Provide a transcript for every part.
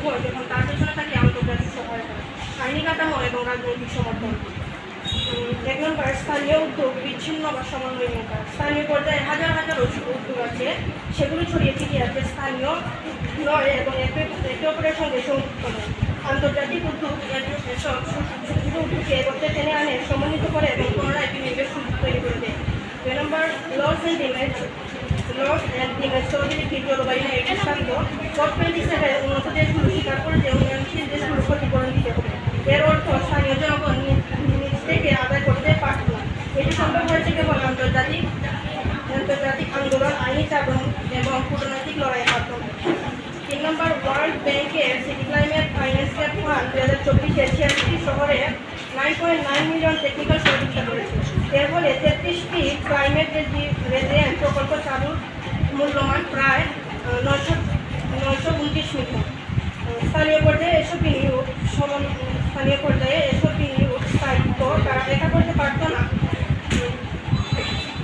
হয় যখন তার পেছনে থাকে আন্তর্জাতিক সহায়তা, আইনি কাঠামো এবং রাজনৈতিক সমর্থন। 1 নম্বর, স্থানীয় উদ্যোগ বিচ্ছিন্ন বা সমন্বয়হীনতা। স্থানীয় পর্যায়ে হাজার হাজার উদ্যোগ আছে, সেগুলো ছড়িয়ে ছিটিয়ে আছে, স্থানীয় নয় এবং একে অপরের সঙ্গে সংযুক্ত নয়। আন্তর্জাতিক উদ্যোগ এসব উদ্যোগকে একত্রে টেনে আনে, সমন্বিত করে এবং পুনরায় বিনিয়োগের সুযোগ তৈরি করে দেয়। 2 নম্বর, লস অ্যান্ড ডিমেজ তৈরির জলবায়ু নিয়ে দৃষ্টান্ত। COP27 উন্নত দেশগুলো স্বীকার করে যে উন্নয়নশীল দেশগুলো ক্ষতিপূরণ দিতে হবে। এর অর্থ স্থানীয় জনগণ নিজ থেকে আদায় করতে পারত না। এটি সম্ভব হয়েছে কেবল আন্তর্জাতিক আন্দোলন, আইনি চাপ এবং কূটনৈতিক লড়াইয়ের মাধ্যমে। 3 নম্বর, ওয়ার্ল্ড ব্যাংকের সিটি ক্লাইমেট ফাইন্যান্স ফান্ড 2024-এ 86টি শহরে 9.9 মিলিয়ন টেকনিক্যাল সহযোগিতা করেছে। এর ফলে 33টি ক্লাইমেট রেজিলিয়েন্ট প্রকল্প চালুর মূল্যমান প্রায় 929 মিলিয়ন। স্থানীয় পর্যায়ে এসব বিনিয়োগ স্থায়িত্ব তারা দেখা করতে পারত না।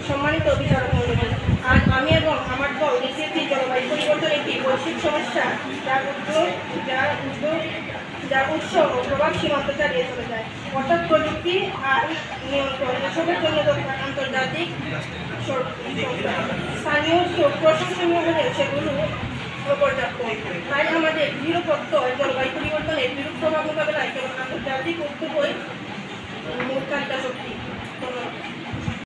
সম্মানিত বিচারক মণ্ডলী, আজ আমি এবং আমার দল দেশে জলবায়ু পরিবর্তন একটি বৈশ্বিক সমস্যা, যার উৎস ও প্রভাব সীমান্ত চালিয়ে চলে যায়। অর্থাৎ প্রযুক্তি আর নিয়ন্ত্রণ এসবের জন্য দরকার আন্তর্জাতিক স্থানীয় প্রশাসনীয় হলেও সেগুলো অপর্যাপ্ত। তাই আমাদের দৃঢ় প্রত্যয় জলবায়ু পরিবর্তনের বিরূপ প্রভাব মোকাবেলায় কেবল আন্তর্জাতিক উদ্যোগই